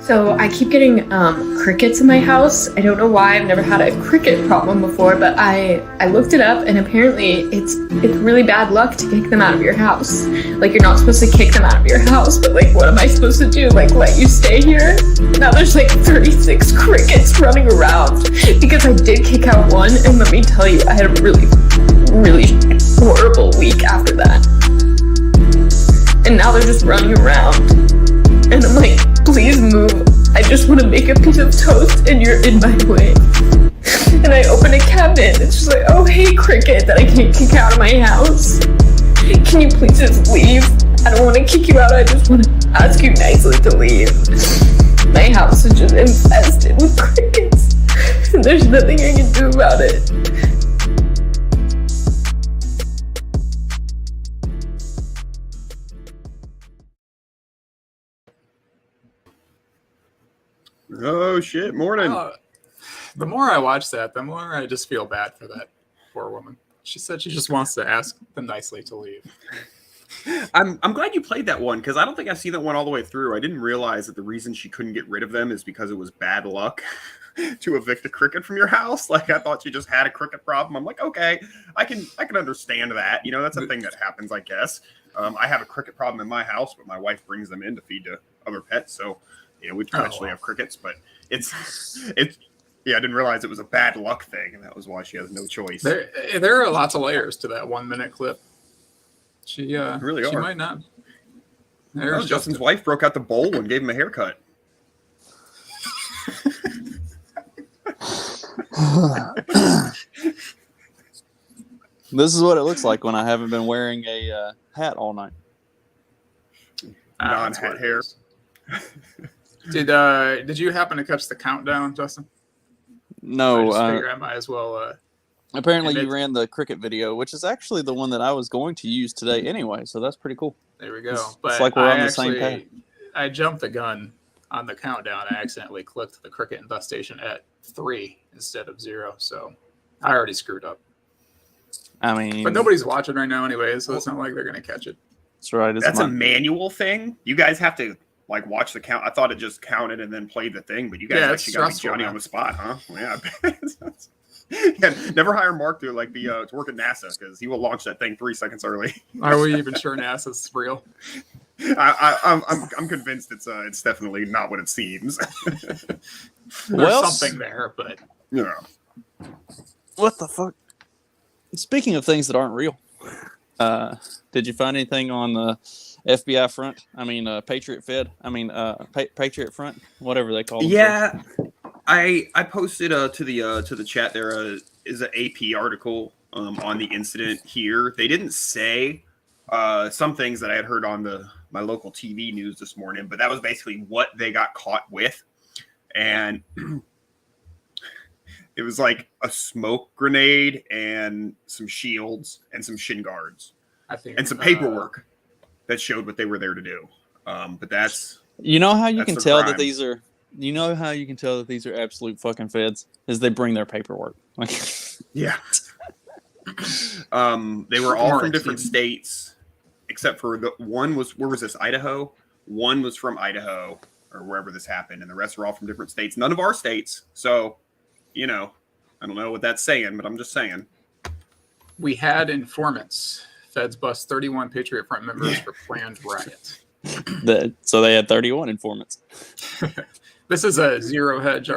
So I keep getting crickets in my house. I don't know why. I've never had a cricket problem before, but I looked it up, and apparently it's really bad luck to kick them out of your house. Like, you're not supposed to kick them out of your house, but like, what am I supposed to do? Like, let you stay here? Now there's like 36 crickets running around because I did kick out one, and let me tell you, I had a really, really horrible week after that. And now they're just running around. And I'm like, please move. I just want to make a piece of toast and you're in my way. And I open a cabinet and it's just like, oh, hey, cricket that I can't kick out of my house. Can you please just leave? I don't want to kick you out. I just want to ask you nicely to leave. My house is just infested with crickets. And there's nothing I can do about it. Oh shit! Morning. The more I watch that, the more I just feel bad for that poor woman. She said she just wants to ask them nicely to leave. I'm glad you played that one because I don't think I've seen that one all the way through. I didn't realize that the reason she couldn't get rid of them is because it was bad luck to evict a cricket from your house. Like, I thought you just had a cricket problem. I'm like, okay, I can understand that. You know, that's a thing that happens, I guess. I have a cricket problem in my house, but my wife brings them in to feed to other pets, so. You know, we potentially have crickets, but it's yeah, I didn't realize it was a bad luck thing, and that was why she has no choice. There are lots of layers to that 1 minute clip. She might not. Justin's wife broke out the bowl and gave him a haircut. This is what it looks like when I haven't been wearing a hat all night. Non-hat hair. Did you happen to catch the countdown, Justin? No. I figure I might as well. Apparently, you ran the cricket video, which is actually the one that I was going to use today anyway. So that's pretty cool. There we go. It's like we're on the same path. I jumped the gun on the countdown. I accidentally clicked the cricket infestation at 3 instead of 0. So I already screwed up. I mean, but nobody's watching right now anyway, so it's not like they're going to catch it. That's right. That's a manual thing. You guys have to. Like, watch the count. I thought it just counted and then played the thing, but you guys actually got to be Johnny on the spot, huh? Well, yeah. Never hire Mark to to work at NASA because he will launch that thing 3 seconds early. Are we even sure NASA's real? I'm convinced it's definitely not what it seems. There's something there, but yeah. What the fuck? Speaking of things that aren't real, did you find anything on the FBI front? I mean, Patriot Fed. I mean, Patriot Front, whatever they call it. Yeah, I posted to the chat. There is an AP article on the incident here. They didn't say some things that I had heard on my local TV news this morning, but that was basically what they got caught with, and it was like a smoke grenade and some shields and some shin guards, and some paperwork that showed what they were there to do. But that's how you can tell that these are absolute fucking feds is they bring their paperwork. Yeah. They were all from different states, except for where was this? Idaho. One was from Idaho or wherever this happened, and the rest were all from different states. None of our states. So, I don't know what that's saying, but I'm just saying. We had informants. Feds bust 31 Patriot Front members for planned riot. So they had 31 informants. This is a Zero Hedge.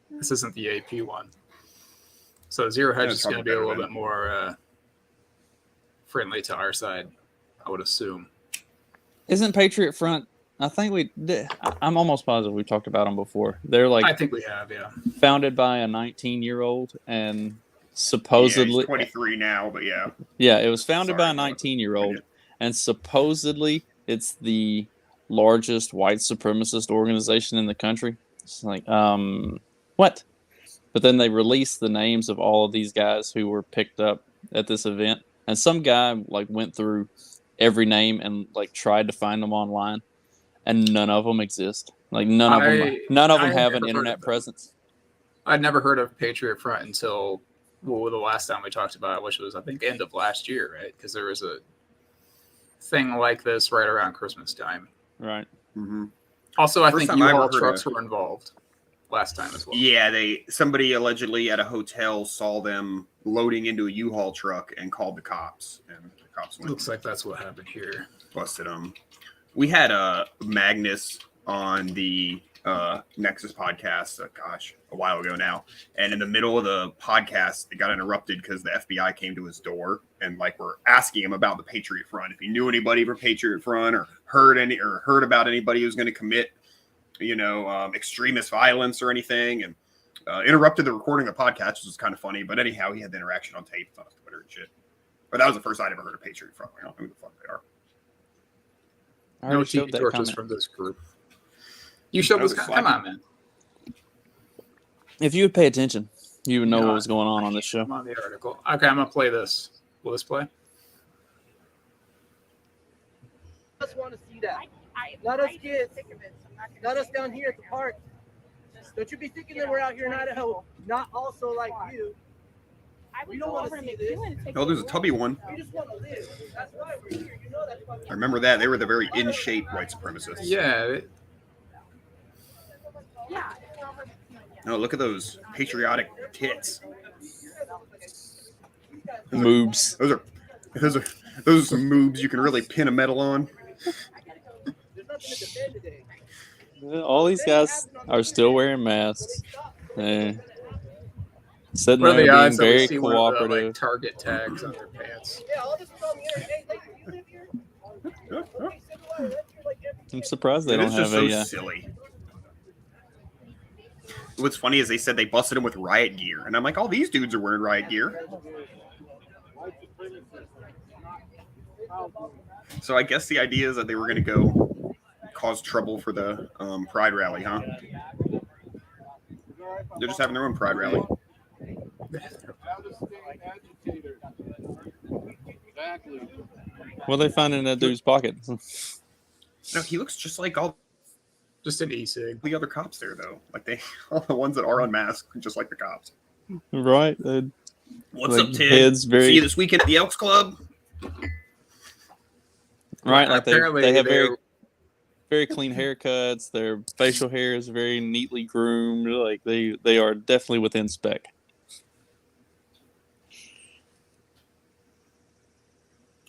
This isn't the AP one. So Zero Hedge is going to be a little bit more friendly to our side, I would assume. Isn't Patriot Front? I think I'm almost positive we've talked about them before. They're like, I think we have, yeah. Founded by a 19-year-old and supposedly he's 23 now, but yeah. Yeah, it was founded by a 19-year-old, and supposedly it's the largest white supremacist organization in the country. It's like, what? But then they released the names of all of these guys who were picked up at this event, and some guy went through every name and tried to find them online, and none of them exist. None of them have an internet presence. I'd never heard of Patriot Front until the last time we talked about it, which was, I think, end of last year, right? Because there was a thing like this right around Christmas time. Right. Mm-hmm. Also, I First think time I ever U-Haul heard trucks of- were involved last time as well. Yeah, somebody allegedly at a hotel saw them loading into a U-Haul truck and called the cops, and the cops went Looks like that's what happened here. busted them. We had Magnus on the Nexus podcast, a while ago now, and in the middle of the podcast, it got interrupted because the FBI came to his door and were asking him about the Patriot Front, if he knew anybody from Patriot Front or heard about anybody who was going to commit, extremist violence or anything, and interrupted the recording of the podcast, which was kind of funny. But anyhow, he had the interaction on tape on Twitter and shit. But that was the first I'd ever heard of Patriot Front. I don't know who the fuck they are. I No already showed TV that torches comment. from this group. You showed this. Come on, man. If you would pay attention, you would know No, what was going on this show. I'm on the article. Okay, I'm gonna play this. Will this play? I just want to see that. Let us let us down here at the park. Don't you be thinking that we're out here in Idaho, not also like you. We don't want to see this. Oh, there's a tubby one. We just want to live. That's why we're here. You know that's why I remember that. They were the very in-shape white supremacists. Yeah. No, look at those patriotic tits. Moobs. Those are some moves you can really pin a medal on. there's nothing to defend today. All these guys are still wearing masks. Sitting What are there the being odds that we very see one of the, cooperative. Target tags on their pants? Yeah, all this is on the internet. Hey, like, you live here? Okay, so do I. Live here like every I'm day. surprised they It don't is just have so a. silly. What's funny is they said they busted him with riot gear, and I'm like, all these dudes are wearing riot gear. So I guess the idea is that they were going to go cause trouble for the Pride rally, huh? They're just having their own Pride rally. What are they finding in that dude's pocket? No, he looks just like all Just an e-cig. the other cops there, though. All the ones that are unmasked, just like the cops. Right? What's Like up, Ted? heads See very you this weekend at the Elks Club? right. Like Apparently they have they're- very clean haircuts. Their facial hair is very neatly groomed. Like they are definitely within spec.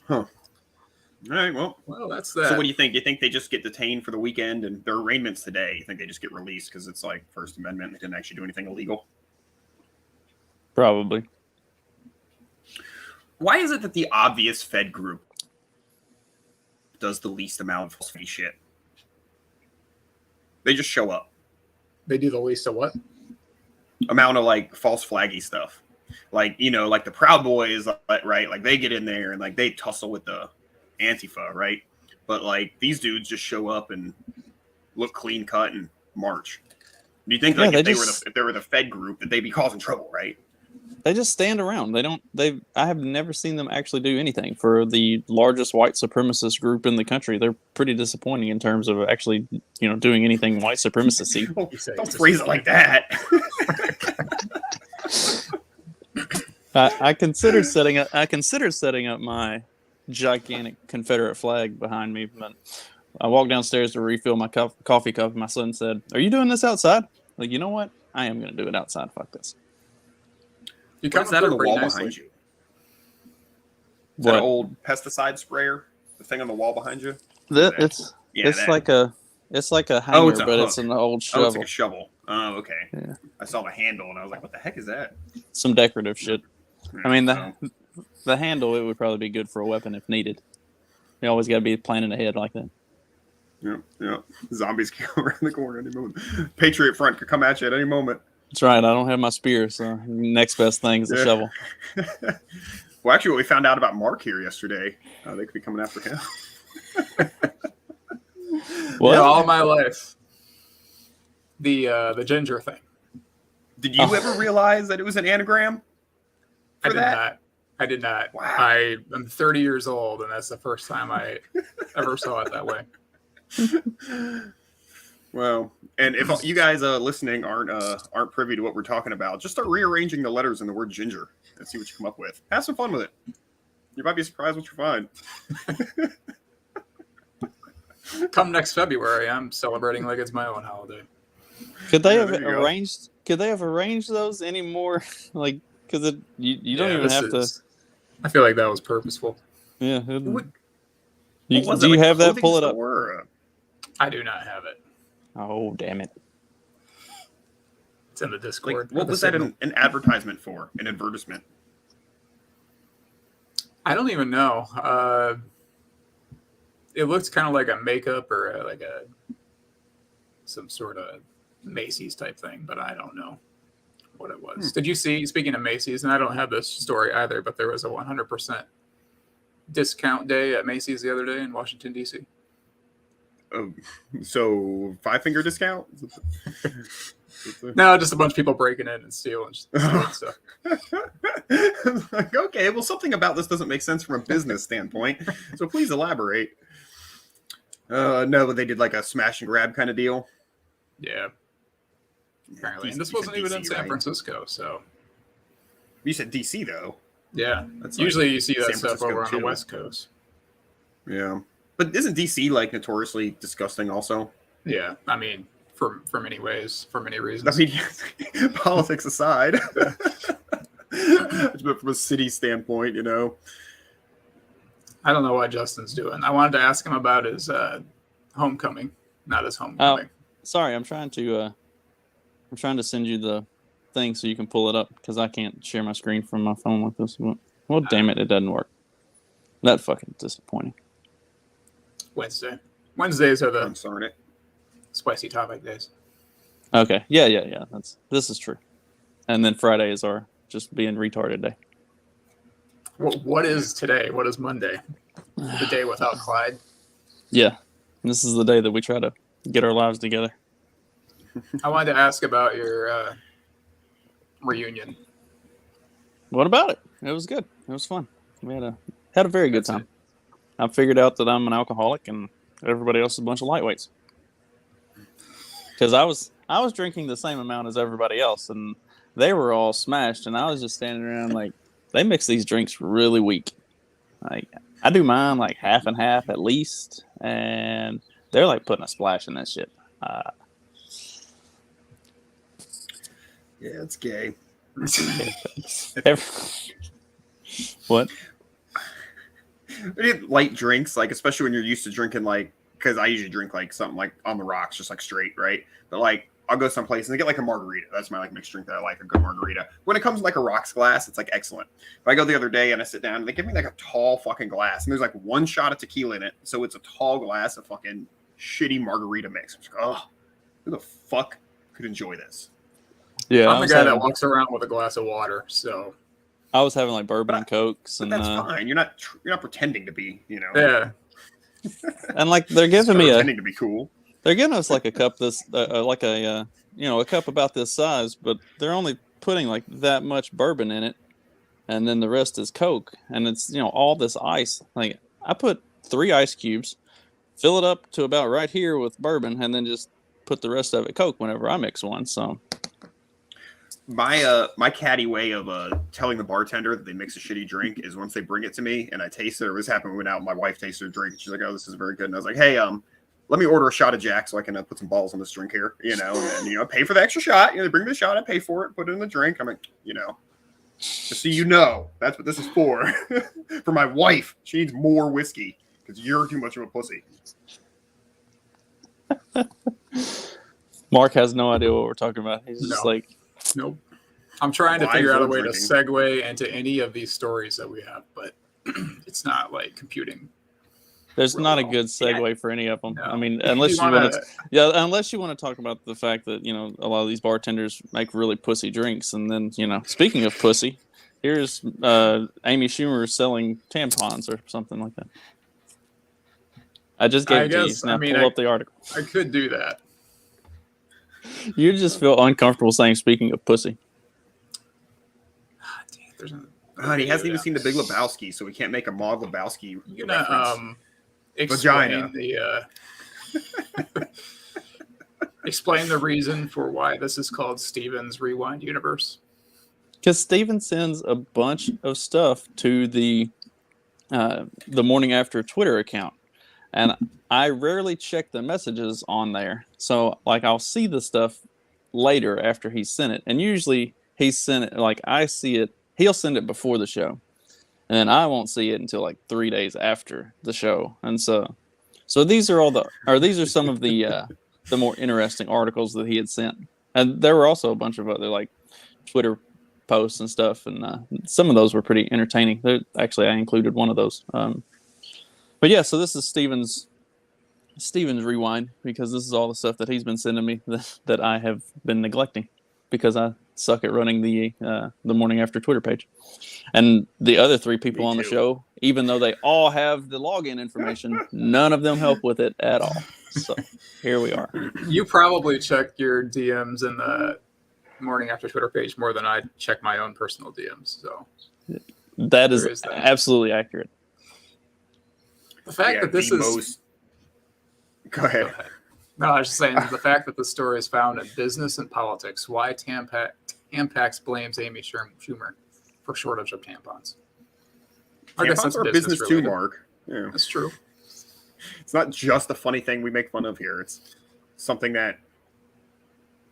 All right, well. Well, that's that. So what do you think? Do you think they just get detained for the weekend and their arraignments today? You think they just get released because it's like First Amendment and they didn't actually do anything illegal? Probably. Why is it that the obvious Fed group does the least amount of false shit? They just show up. They do the least of what? Amount of false flaggy stuff. Like the Proud Boys, right? Like they get in there and they tussle with the Antifa, right? But these dudes just show up and look clean cut and march. Do you think Yeah, if they were the Fed group that they'd be causing trouble, right? They just stand around. I have never seen them actually do anything. For the largest white supremacist group in the country, they're pretty disappointing in terms of actually, doing anything white supremacy. Don't phrase it like that. I considered setting up my gigantic Confederate flag behind me, but I walked downstairs to refill my coffee cup, and my son said, "Are you doing this outside?" Like, you know what? I am going to do it outside. Fuck this. You What's that on the wall behind you? Is that What? an old pesticide sprayer? The thing on the wall behind you? It's Yeah, it's that. like a hanger, it's a but it's hook. an old Oh, shovel. it's like a shovel. Oh, okay. Yeah. I saw the handle and I was like, what the heck is that? Some decorative shit. I mean, So, the handle, it would probably be good for a weapon if needed. You always got to be planning ahead like that. yeah. Zombies can come around the corner any moment. Patriot Front could come at you at any moment. That's right. I don't have my spear, so next best thing is a Yeah. shovel. Well, actually, what we found out about Mark here yesterday, they could be coming after him. What? Yeah, all my life. The ginger thing. Did you ever realize that it was an anagram? I For did that? not. I did not. Wow. I'm 30 years old, and that's the first time I ever saw it that way. Well, and if you guys listening aren't privy to what we're talking about, just start rearranging the letters in the word ginger and see what you come up with. Have some fun with it. You might be surprised what you find. Come next February, I'm celebrating like it's my own holiday. Could they Yeah, have there you go. arranged? Could they have arranged those anymore? Like, because you don't Yeah, even this have to. is- I feel like that was purposeful. Yeah. What was Do it, you like a have that? clothing Pull it up. store or a- I do not have it. Oh, damn it! It's in the Like, Discord. what was that an advertisement for? An advertisement? I don't even know. It looks kind of like a makeup or like some sort of Macy's type thing, but I don't know what it was. Did you see, speaking of Macy's, and I don't have this story either, but there was a 100% discount day at Macy's the other day in Washington, D.C. So 5-finger discount? No, just a bunch of people breaking in and stealing stuff. Like, okay, well, something about this doesn't make sense from a business standpoint. So please elaborate. No, but they did like a smash and grab kind of deal. Yeah, apparently. And this You said wasn't even in DC, San right? Francisco, so You said DC though. yeah. That's Usually like you see that San stuff Francisco, over on too. the West Coast. Yeah, but isn't DC like notoriously disgusting? Also, Yeah, I mean, for many ways, for many I reasons. mean, politics aside, but from a city standpoint, you know. I don't know what Justin's doing. I wanted to ask him about his homecoming, not his homecoming. Sorry, I'm trying to send you the thing so you can pull it up because I can't share my screen from my phone like this. Well, damn it, it doesn't work. That fucking disappointing. Wednesdays are the I'm sorry. spicy topic days. Okay, yeah. This is true. And then Friday is our just being retarded day. What is today? What is Monday? The day without Clyde. Yeah, this is the day that we try to get our lives together. I wanted to ask about your reunion. What about it? It was good. It was fun. We had a very good time. I figured out that I'm an alcoholic and everybody else is a bunch of lightweights. Because I was drinking the same amount as everybody else, and they were all smashed, and I was just standing around like, they mix these drinks really weak. Like, I do mine like half and half at least, and they're like putting a splash in that shit. Yeah, it's gay. What? Light drinks, like especially when you're used to drinking, like, because I usually drink like something like on the rocks, just like straight, right? But like I'll go someplace and they get like a margarita. That's my like mixed drink that I like, a good margarita. When it comes in like a rocks glass, it's like excellent. But I go the other day and I sit down and they give me like a tall fucking glass and there's like one shot of tequila in it, so it's a tall glass of fucking shitty margarita mix. I'm just like, oh, who the fuck could enjoy this? Yeah, I'm the guy that walks around with a glass of water, so I was having like bourbon and cokes, But and that's fine. You're not pretending to be, you know. yeah. and like they're Just giving me pretending to be cool. they're giving us like a cup this like a a cup about this size, but they're only putting like that much bourbon in it, and then the rest is Coke, and it's all this ice. Like I put 3 ice cubes, fill it up to about right here with bourbon, and then just put the rest of it Coke whenever I mix one. So My catty way of telling the bartender that they mix a shitty drink is once they bring it to me and I taste it, or this happened when we went out and my wife tasted a drink and she's like, oh, this is very good. And I was like, hey, let me order a shot of Jack so I can put some balls on this drink here, and then, pay for the extra shot. They bring me the shot, I pay for it, put it in the drink. I'm like, just so that's what this is for. For my wife, she needs more whiskey because you're too much of a pussy. Mark has no idea what we're talking about. He's just No. like, Nope. I'm trying to Why figure out a we're way drinking. to segue into any of these stories that we have, but it's not like computing. there's Well, not a good segue for any of them. No. I mean, If unless you you want to, wanna- unless you want to talk about the fact that a lot of these bartenders make really pussy drinks, and then speaking of pussy, here's Amy Schumer selling tampons or something like that. I just gave I it to you. guess, Now I mean, pull up the article. I could do that. You just feel uncomfortable saying "speaking of pussy." There's a, God, he hasn't even seen the Big Lebowski, so we can't make a Maud Lebowski You reference. gonna explain Vagina. the explain the reason for why this is called Steven's Rewind Universe? Because Steven sends a bunch of stuff to the morning after Twitter account, and I rarely check the messages on there. So like I'll see the stuff later after he sent it. And usually he sent it like I see it, he'll send it before the show. And then I won't see it until like 3 days after the show. And so these are some of the more interesting articles that he had sent. And there were also a bunch of other like Twitter posts and stuff, and some of those were pretty entertaining. Actually, I included one of those. But yeah, so this is Steven's rewind, because this is all the stuff that he's been sending me that I have been neglecting because I suck at running the Morning After Twitter page. And the other 3 people on the show, even though they all have the login information, none of them help with it at all. So here we are. You probably check your DMs in the Morning After Twitter page more than I check my own personal DMs. So that is absolutely accurate. The fact that this is Go ahead. No, I was just saying the fact that the story is found in Business and Politics. Why Tampax blames Amy Schumer for shortage of tampons. I guess that's are business too, Mark. Yeah, that's true. It's not just a funny thing we make fun of here. It's something that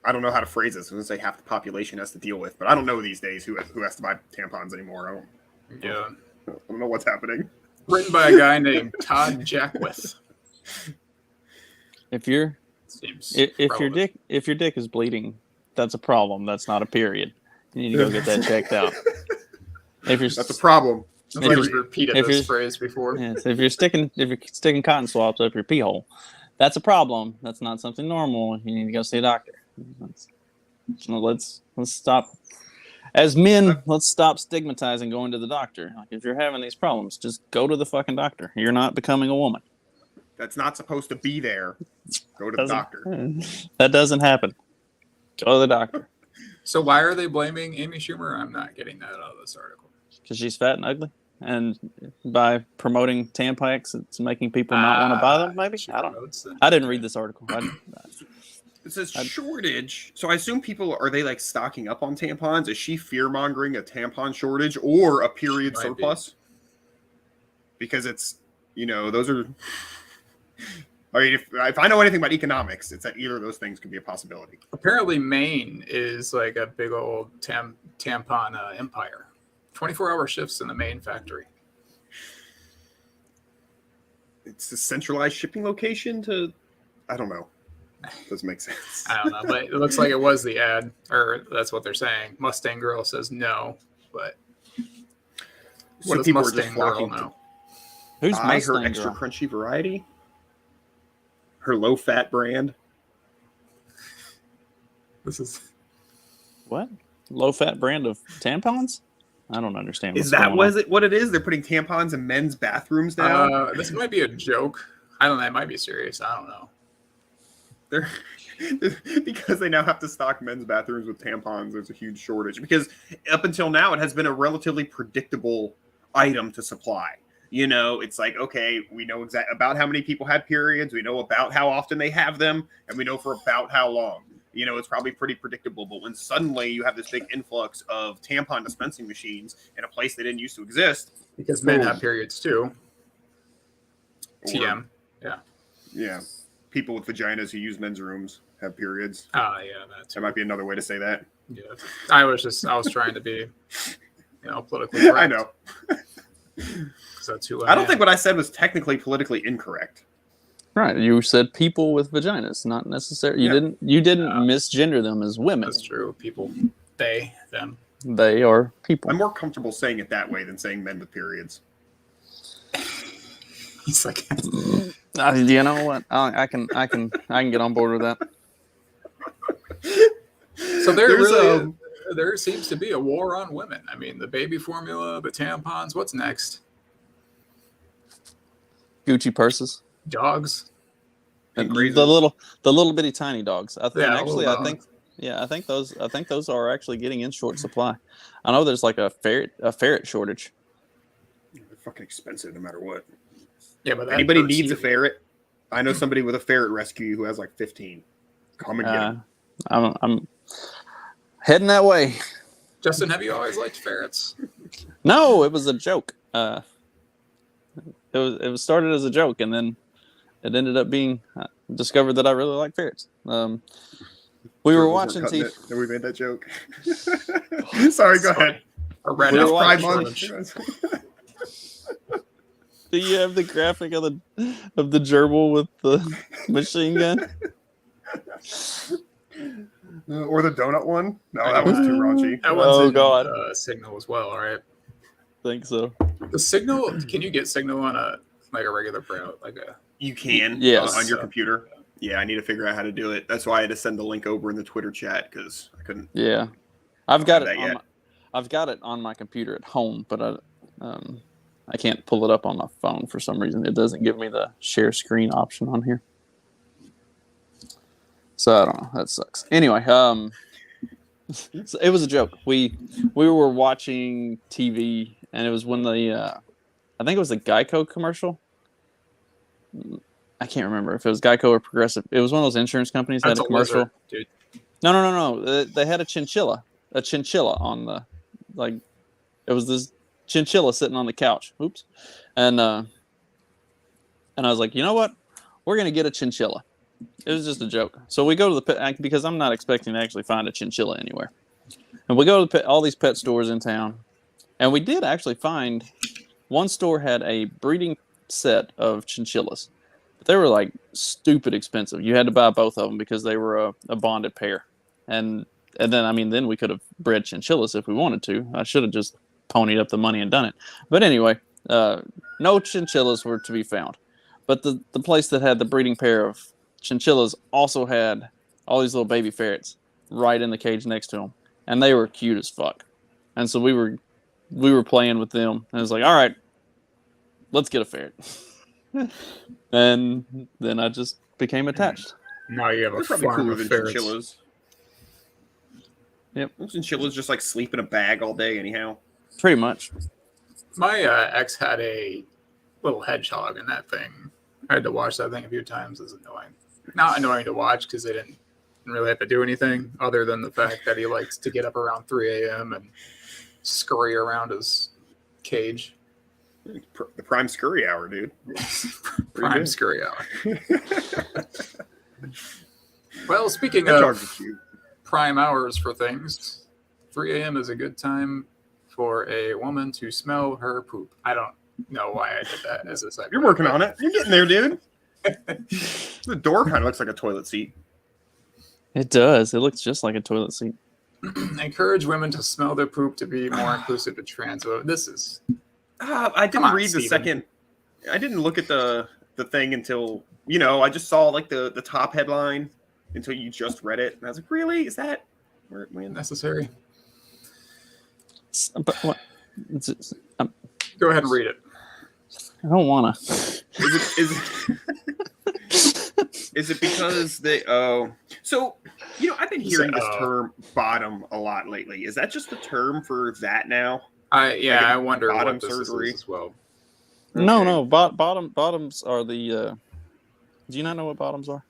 I don't know how to phrase this. I was going to say half the population has to deal with, but I don't know these days who has to buy tampons anymore. I don't know what's happening. Written by a guy named Todd Jackwith. If your dick is bleeding, that's a problem. That's not a period. You need to go get that checked out. That's a problem. I've already repeated this phrase before. Yes, if you're sticking cotton swabs up your pee hole, that's a problem. That's not something normal. You need to go see a doctor. Let's stop. As men, let's stop stigmatizing going to the doctor. Like, if you're having these problems, just go to the fucking doctor. You're not becoming a woman. That's not supposed to be there. Go to the doctor. That doesn't happen. Go to the doctor. So why are they blaming Amy Schumer? I'm not getting that out of this article. Because she's fat and ugly, and by promoting Tampax, it's making people not want to buy them. Maybe I don't know. I didn't read this article. It says shortage. So I assume are they like stocking up on tampons? Is she fear mongering a tampon shortage or a period surplus? Because it's those are. I mean, if I know anything about economics, it's that either of those things could be a possibility. Apparently, Maine is like a big old tampon empire. 24-hour shifts in the Maine factory. It's a centralized shipping location I don't know. Doesn't make sense. I don't know, but it looks like it was the ad, or that's what they're saying. Mustang Girl says no, but what does Mustang Girl know? Who's buy Mustang her extra Girl? crunchy variety? Her low-fat brand? This is what? Low-fat brand of tampons? I don't understand. Is that what it is? They're putting tampons in men's bathrooms now? This might be a joke. I don't know. It might be serious. I don't know. Because they now have to stock men's bathrooms with tampons. There's a huge shortage. Because up until now, it has been a relatively predictable item to supply. It's like, okay, we know about how many people had periods. We know about how often they have them. And we know for about how long. It's probably pretty predictable. But when suddenly you have this big influx of tampon dispensing machines in a place they didn't used to exist. Because men have periods too. TM. Yeah. Yeah. People with vaginas who use men's rooms have periods. Oh, yeah. That might be another way to say that. Yeah. I was trying to be, politically correct. I know. That's who I don't think what I said was technically politically incorrect. Right. You said people with vaginas, not necessarily. You didn't misgender them as women. That's true. People, they, them. They are people. I'm more comfortable saying it that way than saying men with periods. He's like, you know what? I can get on board with that. So there seems to be a war on women. I mean, the baby formula, the tampons. What's next? Gucci purses, dogs, and the little bitty tiny dogs. I think I think those are actually getting in short supply. I know there's like a ferret shortage. They're fucking expensive no matter what. Yeah, but anybody needs a ferret. I know somebody with a ferret rescue who has like 15. Come and get them. I'm heading that way. Justin, have you always liked ferrets? No, it was a joke. It was started as a joke, and then it ended up being discovered that I really like ferrets. We were watching TV. We made that joke. Sorry, go ahead. Red We were Elf Pride Challenge. Month. Do you have the graphic of the gerbil with the machine gun? Or the donut one? No, that was too raunchy. That one's Oh, in, God. Signal as well, right? Think so. The Signal, can you get Signal on a regular browser? You can, Yes. on your computer. Yeah, I need to figure out how to do it. That's why I had to send the link over in the Twitter chat because I couldn't. Yeah, I've got have it. that yet. I've got it on my computer at home, but I can't pull it up on my phone for some reason. It doesn't give me the share screen option on here. So I don't know. That sucks. Anyway, so it was a joke. We were watching TV, and it was when I think it was the Geico commercial. I can't remember if it was Geico or Progressive. It was one of those insurance companies that had a commercial. Lizard, dude. No. They had a chinchilla on the, like, it was this chinchilla sitting on the couch. Oops. And I was like, you know what? We're going to get a chinchilla. It was just a joke. So we go to the pet, because I'm not expecting to actually find a chinchilla anywhere. And we go to all these pet stores in town. And we did actually find one store had a breeding set of chinchillas. But they were like stupid expensive. You had to buy both of them because they were a bonded pair. And then we could have bred chinchillas if we wanted to. I should have just ponied up the money and done it. But anyway, no chinchillas were to be found. But the place that had the breeding pair of chinchillas also had all these little baby ferrets right in the cage next to them. And they were cute as fuck. And so we were playing with them. And it was like, all right, let's get a ferret. And then I just became attached. Now you have They're a probably farm cooler of than ferrets. chinchillas. Yep. Those chinchillas just like sleep in a bag all day anyhow. Pretty much. My ex had a little hedgehog, and that thing, I had to watch that thing a few times. It's annoying. Not annoying to watch because they didn't really have to do anything other than the fact that he likes to get up around 3 a.m. and scurry around his cage. The prime scurry hour, dude. Prime good. scurry hour. Well, speaking Hedgehogs are of cute. prime hours for things, 3 a.m. is a good time for a woman to smell her poop. I don't know why I did that as a segue. You're working on it. You're getting there, dude. The door kind of looks like a toilet seat. It does. It looks just like a toilet seat. Encourage women to smell their poop to be more inclusive to trans women. This is I didn't read the Steven. second. I didn't look at the thing until I just saw like the top headline until you just read it, and I was like, really? Is that where it went? necessary. But what? Go ahead and read it. I don't want to. Is it because they? Oh, so I've been hearing this term "bottom" a lot lately. Is that just the term for that now? I wonder bottom what this surgery. is as well. No. Bottoms are the. Do you not know what bottoms are?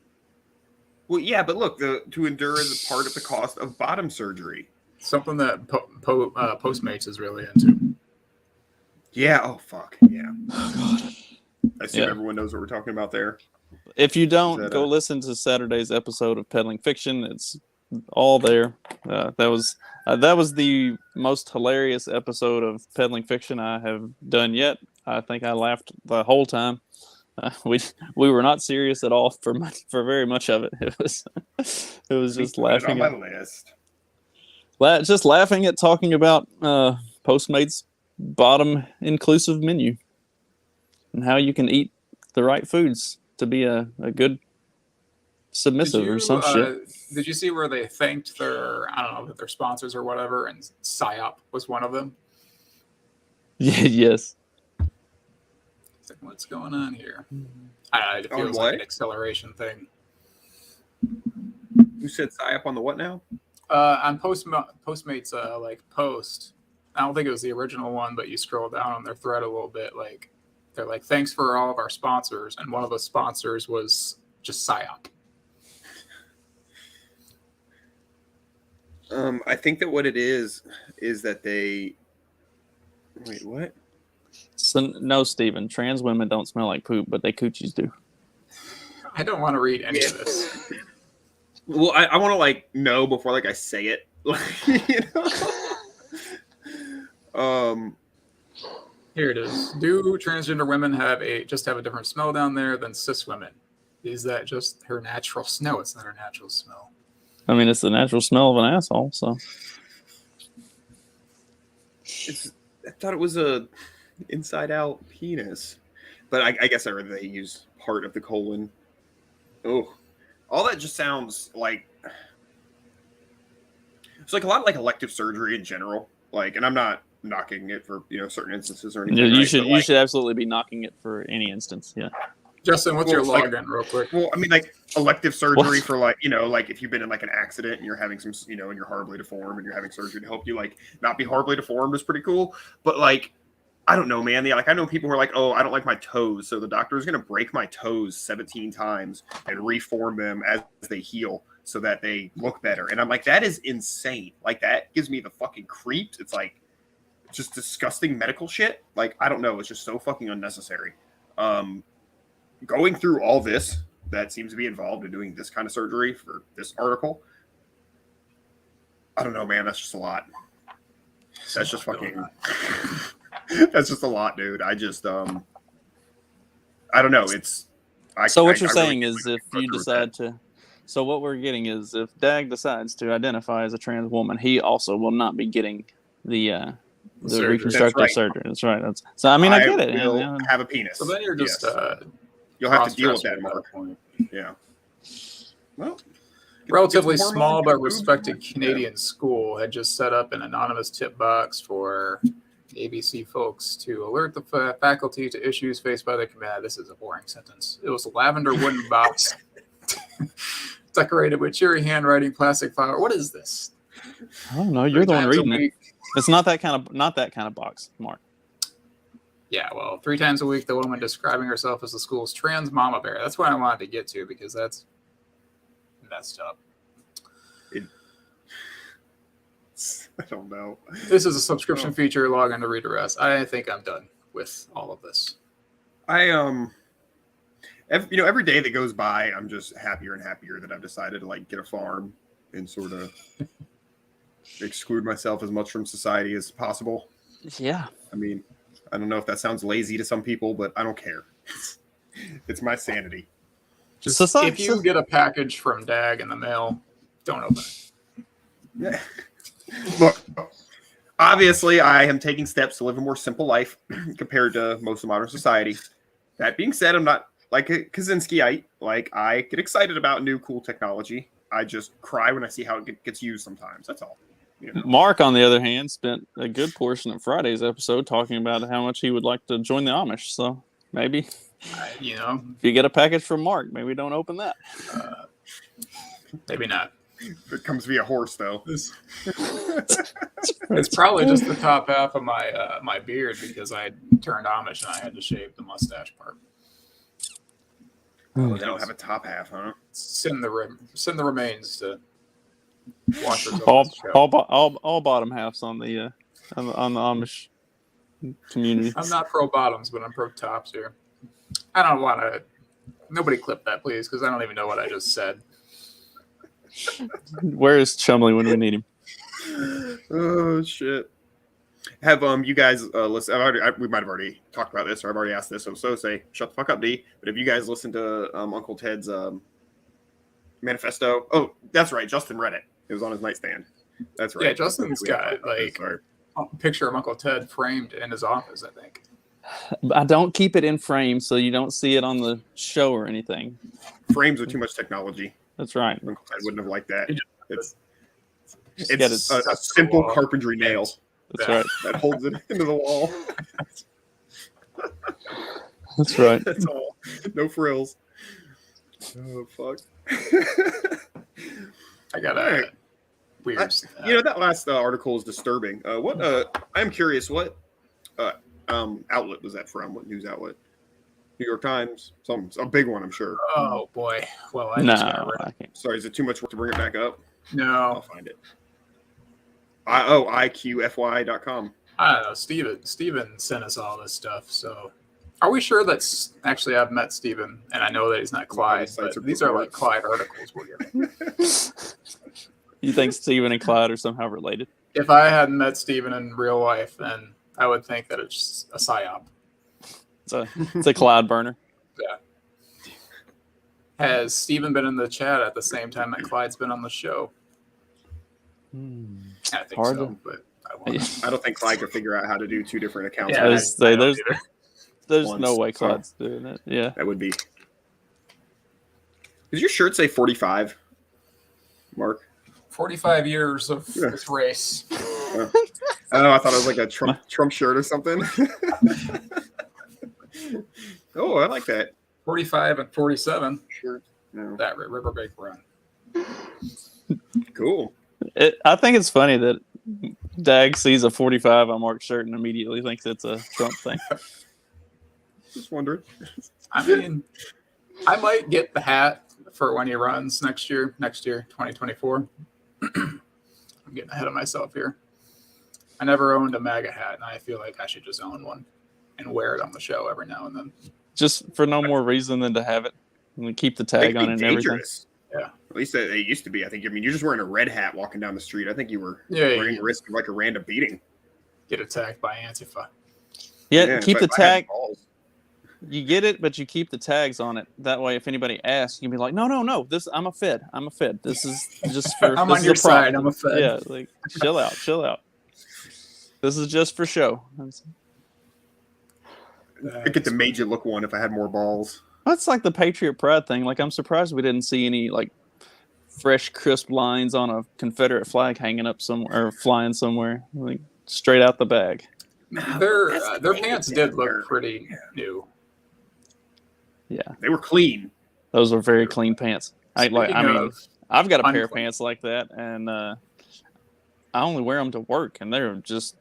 Well, yeah, but look, to endure is a part of the cost of bottom surgery. Something that Postmates is really into. Yeah. Oh fuck. Yeah. Oh God. I assume Yeah. everyone knows what we're talking about there. If you don't, Is that go listen to Saturday's episode of Peddling Fiction. It's all there. That was the most hilarious episode of Peddling Fiction I have done yet. I think I laughed the whole time. We were not serious at all for very much of it. It was just laughing on my list. just laughing at talking about Postmates' bottom inclusive menu and how you can eat the right foods to be a good submissive or some shit. Did you see where they thanked their sponsors or whatever, and PSYOP was one of them? Yeah, yes. It's like, what's going on here? It On feels what? like an acceleration thing. You said PSYOP on the what now? On Postmates post, I don't think it was the original one, but you scroll down on their thread a little bit, like they're like, thanks for all of our sponsors, and one of the sponsors was just PSYOP. I think that what it is that they wait, what? So, no, Steven, trans women don't smell like poop, but they coochies do. I don't want to read any of this. Well, I want to like know before like I say it. You know? Here it is. Do transgender women have a different smell down there than cis women? Is that just her natural smell? No, it's not her natural smell. I mean, it's the natural smell of an asshole. So I thought it was a inside out penis, but I guess I read they use part of the colon. Oh, all that just sounds like it's like a lot like elective surgery in general. Like, and I'm not knocking it for certain instances or anything. you right? should But, should absolutely be knocking it for any instance. Yeah. Justin, what's your Well, login, real quick? Well, I mean, like elective surgery What? for like like if you've been in like an accident and you're having some and you're horribly deformed and you're having surgery to help you like not be horribly deformed is pretty cool. But like, I don't know, man. Yeah, like I know people who are like, oh, I don't like my toes, so the doctor is gonna break my toes 17 times and reform them as they heal so that they look better. And I'm like, that is insane. Like that gives me the fucking creeps. It's like just disgusting medical shit. Like I don't know. It's just so fucking unnecessary. Going through all this that seems to be involved in doing this kind of surgery for this article, I don't know, man. That's just a lot. That's just fucking. That's just a lot, dude. I just I don't know. It's. So what you're I saying really is can't if go you through with decide to. So what we're getting is if Dag decides to identify as a trans woman, he also will not be getting the Surgery. reconstructive That's right. surgery. That's right. So I mean, I get it. Will Yeah. have a penis. So then you're just Yes. You'll have to deal with that, cross-dressing at Mark. point. Yeah. Well, Relatively get some small hormones, but get boobs. respected Canadian school had just set up an anonymous tip box for ABC folks to alert the faculty to issues faced by the community. This is a boring sentence. It was a lavender wooden box decorated with cheery handwriting, plastic flower. What is this? I don't know. You're the one 3 times a reading it. week. It's not that kind of box, Mark. Yeah, well, 3 times a week, the woman describing herself as the school's trans mama bear. That's what I wanted to get to because that's messed up. I don't know. This is a subscription feature. Log in to read the rest. I think I'm done with all of this. Every day that goes by, I'm just happier and happier that I've decided to like get a farm and sort of exclude myself as much from society as possible. Yeah. I mean, I don't know if that sounds lazy to some people, but I don't care. It's my sanity. Just Society- if you get a package from Dag in the mail, don't open it. Look, obviously, I am taking steps to live a more simple life compared to most of modern society. That being said, I'm not like a Kaczynskiite. Like, I get excited about new cool technology. I just cry when I see how it gets used sometimes. That's all. Mark, on the other hand, spent a good portion of Friday's episode talking about how much he would like to join the Amish. So maybe if you get a package from Mark, maybe don't open that. Maybe not. It comes via horse, though. It's probably just the top half of my my beard because I turned Amish and I had to shave the mustache part. Oh, they don't have a top half, huh? Send the remains to Washers. All bottom halves on the Amish community. I'm not pro bottoms, but I'm pro tops here. I don't want to. Nobody clip that, please, because I don't even know what I just said. Where is Chumley when we need him? Oh shit! Have you guys listen? We might have already talked about this, or I've already asked this. So say shut the fuck up, D. But have you guys listened to Uncle Ted's manifesto? Oh, that's right. Justin read it. It was on his nightstand. That's right. Yeah, Justin's got like a picture of Uncle Ted framed in his office, I think. I don't keep it in frame so you don't see it on the show or anything. Frames are too much technology. That's right. Uncle Ted wouldn't have liked that. It's Yeah, a simple carpentry nail That's right. that holds it into the wall. That's right. That's all. No frills. Oh fuck. I got All a right. weird. That last article is disturbing. I'm curious, what outlet was that from? What news outlet? New York Times? A big one, I'm sure. Oh boy. Well, I No, just got rid of I can't. Sorry, is it too much work to bring it back up? I'll No, find it. IQFY.com. I don't know. Steven sent us all this stuff. So Are we sure that's actually? I've met Steven, and I know that he's not Clyde. But these are like Clyde articles we're getting. You think Steven and Clyde are somehow related? If I hadn't met Steven in real life, then I would think that it's a psyop. It's a Clyde burner. Yeah. Has Steven been in the chat at the same time that Clyde's been on the show? I think Hard so, to- but I won't. I don't think Clyde could figure out how to do two different accounts. Yeah, I I was say, don't there's either. no way Once, Clyde's doing it. Yeah. That would be. Does your shirt say 45, Mark? 45 years of Yeah. this race. Oh, I thought it was like a Trump shirt or something. Oh, I like that 45 and 47. shirt. No. That Riverbank run. Cool. I think it's funny that Dag sees a 45 on Mark's shirt and immediately thinks it's a Trump thing. Just wondering. I mean, I might get the hat for when he runs next year, 2024. I'm getting ahead of myself here. I never owned a MAGA hat, and I feel like I should just own one and wear it on the show every now and then. Just for no more reason than to have it and keep the They tag could on be it and everything. dangerous. Yeah. At least it used to be. I think. I mean, you're just wearing a red hat walking down the street. I think you were Yeah, running risk of like a random beating. Get attacked by Antifa. Yeah, keep the if I had tag. balls. You get it, but you keep the tags on it. That way, if anybody asks, you can be like, no. This I'm a Fed. I'm a Fed. This is just for. I'm this on is your a prop." side. I'm a Fed. Yeah, like chill out. This is just for show. I get the Major Look one if I had more balls. That's like the Patriot Pride thing. Like, I'm surprised we didn't see any like fresh, crisp lines on a Confederate flag hanging up somewhere or flying somewhere, like straight out the bag. Their pants did look pretty new. Yeah, They were clean. those are very clean pants. I mean, Speaking of I've got a pair of unclean. pants like that, and I only wear them to work, and they're just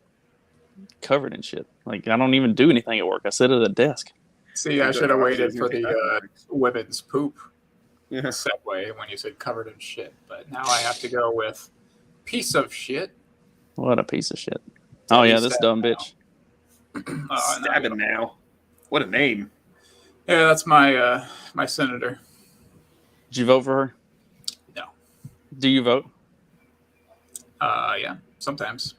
covered in shit. Like, I don't even do anything at work. I sit at a desk. See, I should have waited for the women's poop Yeah. segue when you said covered in shit. But now I have to go with piece of shit. What a piece of shit. Oh yeah, this dumb bitch. Stab it now. What a name. Yeah, that's my my senator. Did you vote for her? No. Do you vote? Yeah, sometimes.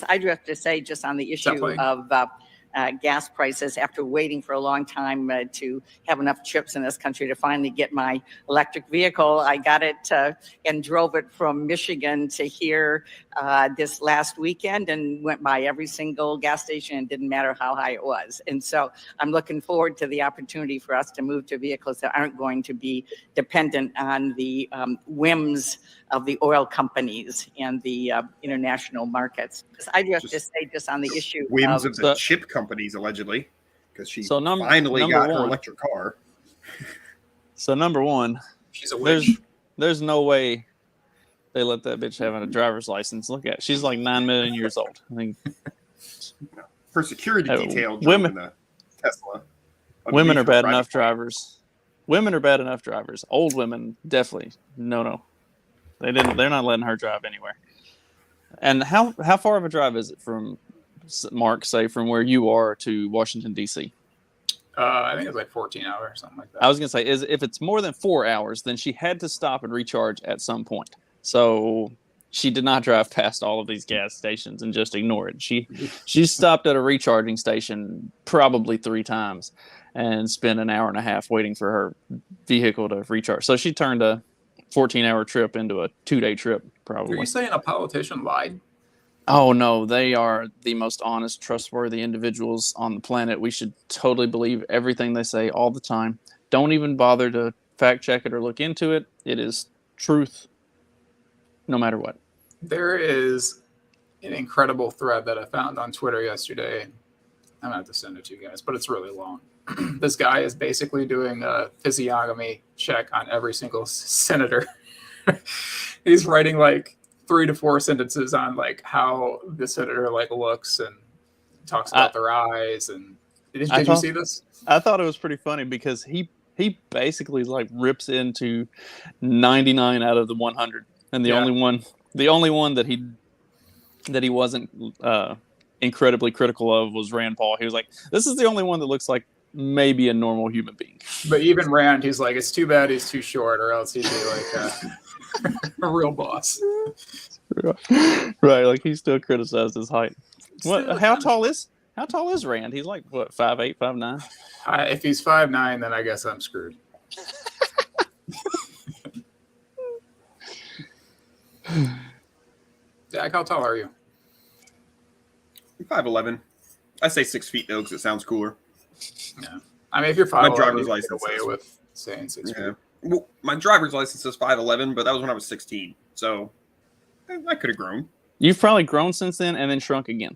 I do have to say, just on the issue Definitely. of gas prices, after waiting for a long time to have enough chips in this country to finally get my electric vehicle, I got it and drove it from Michigan to here this last weekend and went by every single gas station and didn't matter how high it was. And so I'm looking forward to the opportunity for us to move to vehicles that aren't going to be dependent on the whims of the oil companies and the international markets. I do have to say, just on the issue Whims of of the chip companies, allegedly, because she So finally number got her one. electric car. So number one, She's a witch. there's no way they let that bitch have a driver's license. Look at it. She's like 9 million years old. I think Her security detail drove women- in the Tesla. women are Underneath her bad private enough car. drivers. Women are bad enough drivers. Old women, definitely. No. They're not letting her drive anywhere. And how far of a drive is it from, Mark, say, from where you are to Washington, D.C.? I think it's like 14 hours or something like that. I was going to say, if it's more than 4 hours, then she had to stop and recharge at some point. So she did not drive past all of these gas stations and just ignore it. She stopped at a recharging station probably 3 times and spent an hour and a half waiting for her vehicle to recharge. So she turned a 14-hour trip into a 2-day trip, Are probably. you saying a politician lied? Oh, no, they are the most honest, trustworthy individuals on the planet. We should totally believe everything they say all the time. Don't even bother to fact check it or look into it. It is truth, no matter what. There is an incredible thread that I found on Twitter yesterday. I'm going to have to send it to you guys, but it's really long. This guy is basically doing a physiognomy check on every single senator. He's writing like 3 to 4 sentences on like how the senator like looks and talks about their eyes. And did you see this? I thought it was pretty funny because he basically like rips into 99 out of the 100, and the only one that he wasn't incredibly critical of was Rand Paul. He was like, this is the only one that looks like maybe a normal human being. But even Rand, he's like, it's too bad he's too short, or else he'd be like a real boss. Right, like he still criticized his height. What? How tall is Rand? He's like what, 5'8", 5'9"? If he's 5'9", then I guess I'm screwed. Zach, how tall are you? 5'11". I say 6 feet though, because it sounds cooler. Yeah. I mean, if you're 5'11", My driver's you can license get away says- with saying 6 feet. Yeah. Well, my driver's license says 5'11", but that was when I was 16. So I could have grown. You've probably grown since then and then shrunk again.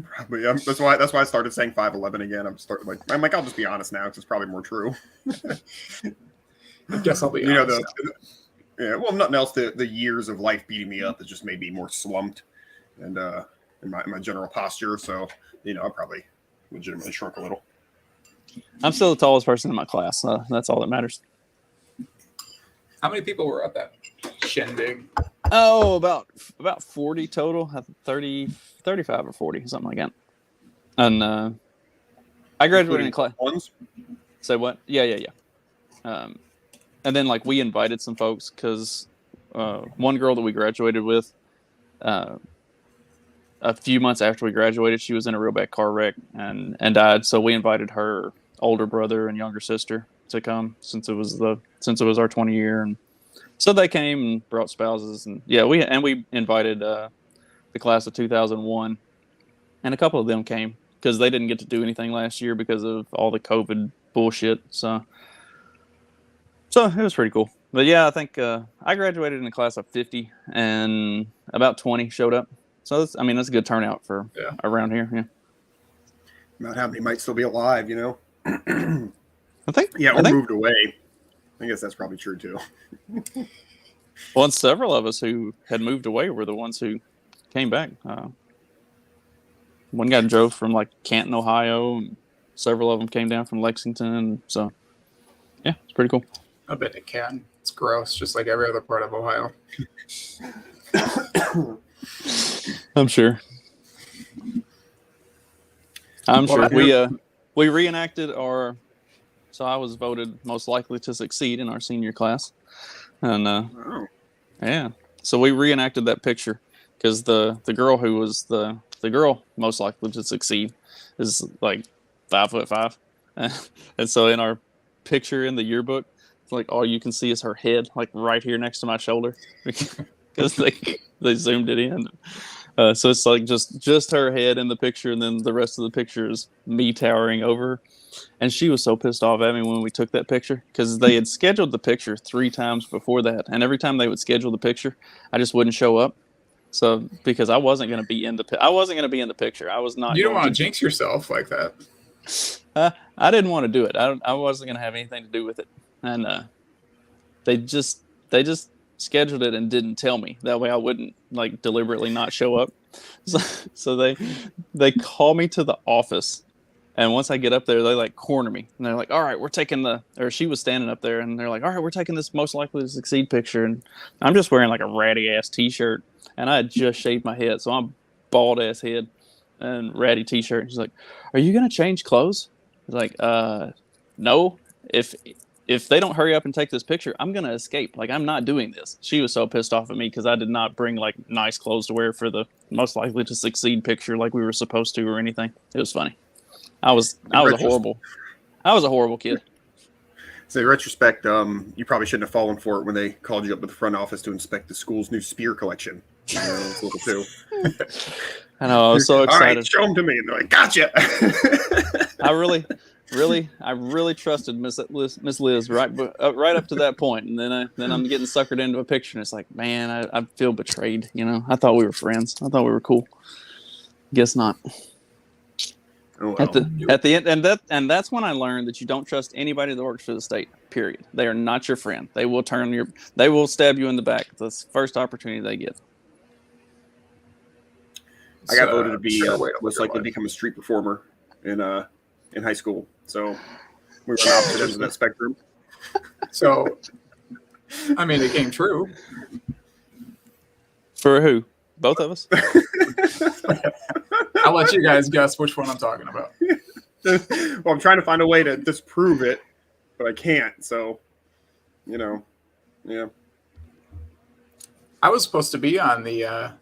Probably. Yeah. That's why I started saying 5'11" again. I'm like, I'll just be honest now, because it's probably more true. I guess I'll be You know, honest. yeah. Well, nothing else. The years of life beating me up has just made me more slumped, and in my general posture. So I probably legitimately shrunk a little. I'm still the tallest person in my class. That's all that matters. How many people were at that shindig? Oh, about 40 total. 30, 35 or 40, something like that. And I graduated in class. Ones? Say what? Yeah. And then like we invited some folks because one girl that we graduated with, a few months after we graduated, she was in a real bad car wreck and died. So we invited her older brother and younger sister to come since it was our 20 year, and so they came and brought spouses, and we invited the class of 2001, and a couple of them came because they didn't get to do anything last year because of all the COVID bullshit. So it was pretty cool. But yeah, I think I graduated in a class of 50, and about 20 showed up. So that's a good turnout for around here. Yeah. Not how many might still be alive, I think. Yeah, or moved away. I guess that's probably true too. Well, and several of us who had moved away were the ones who came back. One guy drove from like Canton, Ohio, and several of them came down from Lexington. So, yeah, it's pretty cool. I've been to Canton. It's gross, just like every other part of Ohio. I'm sure. We reenacted our. So I was voted most likely to succeed in our senior class, and yeah. So we reenacted that picture because the girl who was the girl most likely to succeed is like 5'5", and so in our picture in the yearbook, it's like all you can see is her head, like right here next to my shoulder, because they zoomed it in. So it's like just her head in the picture, and then the rest of the picture is me towering over her. And she was so pissed off at me when we took that picture because they had scheduled the picture 3 times before that, and every time they would schedule the picture, I just wouldn't show up. So because I wasn't going to be in the picture, I was not. You don't want to jinx yourself like that. I didn't want to do it. I wasn't going to have anything to do with it, and they just scheduled it and didn't tell me. That way I wouldn't like deliberately not show up. So they call me to the office, and once I get up there, they like corner me, and they're like, "All right, we're taking she was standing up there, and they're like, "All right, we're taking this most likely to succeed picture," and I'm just wearing like a ratty ass t-shirt, and I had just shaved my head, so I'm bald ass head and ratty t-shirt. She's like, "Are you gonna change clothes?" I was like, "No. If they don't hurry up and take this picture, I'm going to escape. Like, I'm not doing this." She was so pissed off at me because I did not bring, like, nice clothes to wear for the most likely to succeed picture like we were supposed to or anything. It was funny. I was a horrible kid. So in retrospect, you probably shouldn't have fallen for it when they called you up to the front office to inspect the school's new spear collection. Too. I know, I was so excited. All right, show them to me. And they're like, "Gotcha." I really trusted Miss Liz right up to that point, and then I'm getting suckered into a picture, and it's like, man, I feel betrayed. I thought we were friends. I thought we were cool. Guess not. Oh, well. At the end, and that's when I learned that you don't trust anybody that works for the state. Period. They are not your friend. They will stab you in the back the first opportunity they get. I got voted to be most likely to become a street performer in high school. So we were on opposite ends of that spectrum. So, it came true. For who? Both of us? I'll let you guys guess which one I'm talking about. Well, I'm trying to find a way to disprove it, but I can't. So, yeah. I was supposed to be on the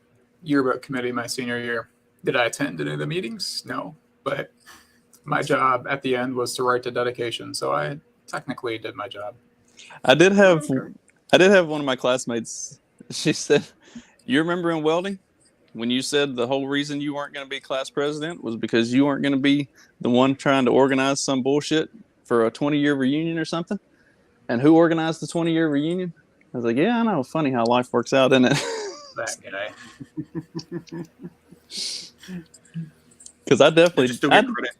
yearbook committee my senior year. Did I attend any of the meetings? No, but my job at the end was to write the dedication, so I technically did my job. I did have one of my classmates. She said, "You remember in welding when you said the whole reason you weren't going to be class president was because you weren't going to be the one trying to organize some bullshit for a 20-year reunion or something? And who organized the 20-year reunion?" I was like, "Yeah, I know. Funny how life works out, isn't it?" That guy. Because I definitely Did you still get credit?